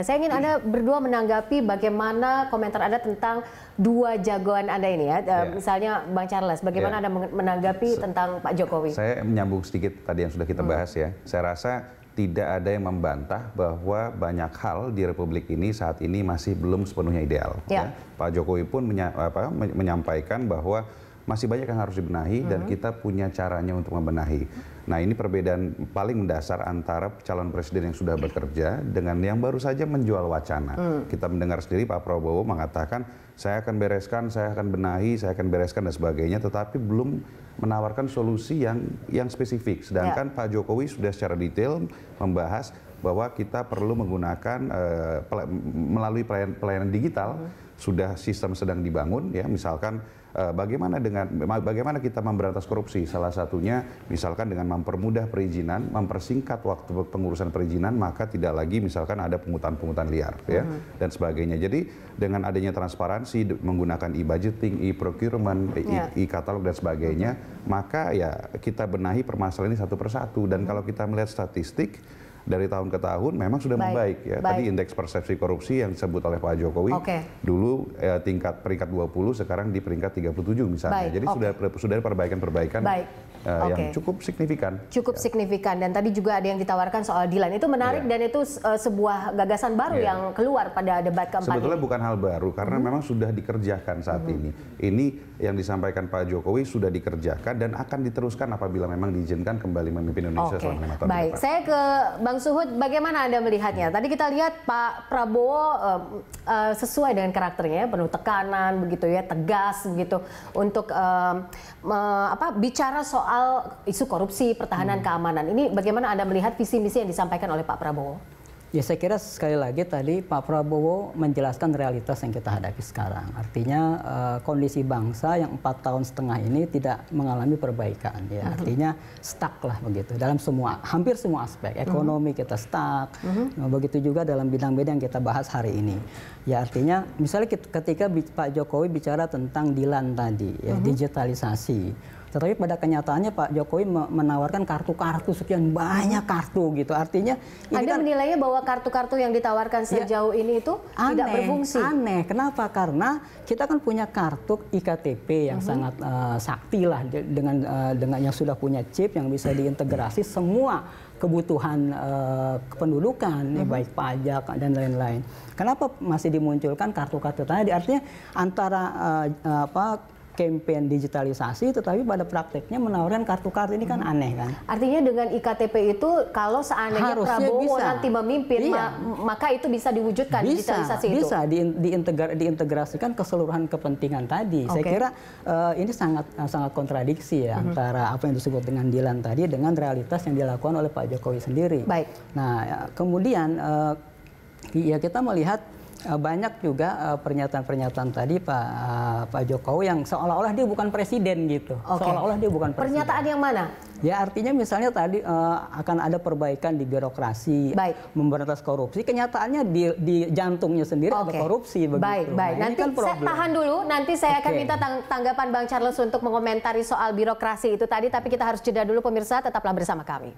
Saya ingin Anda berdua menanggapi bagaimana komentar Anda tentang dua jagoan Anda ini ya. Misalnya Bang Charles, bagaimana Anda menanggapi tentang Pak Jokowi? Saya menyambung sedikit tadi yang sudah kita bahas ya. Saya rasa tidak ada yang membantah bahwa banyak hal di Republik ini saat ini masih belum sepenuhnya ideal. Ya. Pak Jokowi pun menyampaikan bahwa masih banyak yang harus dibenahi dan kita punya caranya untuk membenahi. Nah, ini perbedaan paling mendasar antara calon presiden yang sudah bekerja dengan yang baru saja menjual wacana. Kita mendengar sendiri Pak Prabowo mengatakan, saya akan bereskan, saya akan benahi, saya akan bereskan dan sebagainya, tetapi belum menawarkan solusi yang spesifik. Sedangkan Pak Jokowi sudah secara detail membahas bahwa kita perlu menggunakan melalui pelayanan digital. Sudah sistem sedang dibangun ya, misalkan bagaimana kita memberantas korupsi, salah satunya misalkan dengan mempermudah perizinan, mempersingkat waktu pengurusan perizinan, maka tidak lagi misalkan ada pungutan liar ya dan sebagainya. Jadi dengan adanya transparansi menggunakan e-budgeting, e-procurement, e-katalog dan sebagainya, maka ya kita benahi permasalahan ini satu persatu. Dan kalau kita melihat statistik dari tahun ke tahun memang sudah membaik ya. Tadi indeks persepsi korupsi yang disebut oleh Pak Jokowi dulu tingkat peringkat 20, sekarang di peringkat 37 misalnya. Jadi sudah perbaikan-perbaikan yang cukup signifikan. Cukup signifikan, dan tadi juga ada yang ditawarkan soal Dilan. Itu menarik dan itu sebuah gagasan baru yang keluar pada debat keempat. Sebetulnya bukan hal baru karena memang sudah dikerjakan saat ini. Ini yang disampaikan Pak Jokowi sudah dikerjakan dan akan diteruskan apabila memang diizinkan kembali memimpin Indonesia selama 5 tahun. Baik, saya ke Bang Suhud, bagaimana Anda melihatnya? Tadi kita lihat Pak Prabowo sesuai dengan karakternya, penuh tekanan begitu ya, tegas begitu untuk bicara soal isu korupsi, pertahanan, keamanan. Ini bagaimana Anda melihat visi misi yang disampaikan oleh Pak Prabowo? Ya, saya kira sekali lagi tadi Pak Prabowo menjelaskan realitas yang kita hadapi sekarang. Artinya kondisi bangsa yang 4,5 tahun ini tidak mengalami perbaikan. Ya, artinya stuck lah begitu dalam hampir semua aspek. Ekonomi kita stuck. Begitu juga dalam bidang-bidang yang kita bahas hari ini. Ya, artinya misalnya ketika Pak Jokowi bicara tentang Dilan tadi, ya, digitalisasi. Tetapi pada kenyataannya Pak Jokowi menawarkan kartu-kartu sekian banyak kartu gitu. Artinya Anda menilainya bahwa kartu-kartu yang ditawarkan sejauh ini itu tidak berfungsi. Aneh. Kenapa? Karena kita kan punya kartu iktp yang sangat sakti lah dengan yang sudah punya chip yang bisa diintegrasi semua kebutuhan kependudukan, baik pajak dan lain-lain. Kenapa masih dimunculkan kartu-kartu tadi? Artinya antara campaign digitalisasi, tetapi pada prakteknya menawarkan kartu-kartu ini kan aneh kan. Artinya dengan iktp itu kalau seandainya Prabowo nanti memimpin, maka itu bisa diwujudkan digitalisasi itu. Bisa diintegrasikan keseluruhan kepentingan tadi. Saya kira ini sangat kontradiksi ya antara apa yang disebut dengan Dilan tadi dengan realitas yang dilakukan oleh Pak Jokowi sendiri. Baik. Nah, kemudian ya kita melihat banyak juga pernyataan-pernyataan tadi Pak Jokowi yang seolah-olah dia bukan presiden gitu. Seolah-olah dia bukan presiden. Pernyataan yang mana? Ya, artinya misalnya tadi akan ada perbaikan di birokrasi, memberantas korupsi. Kenyataannya di jantungnya sendiri ada korupsi. Baik. Nah, nanti saya tahan dulu. Nanti saya akan minta tanggapan Bang Charles untuk mengomentari soal birokrasi itu tadi. Tapi kita harus jeda dulu pemirsa. Tetaplah bersama kami.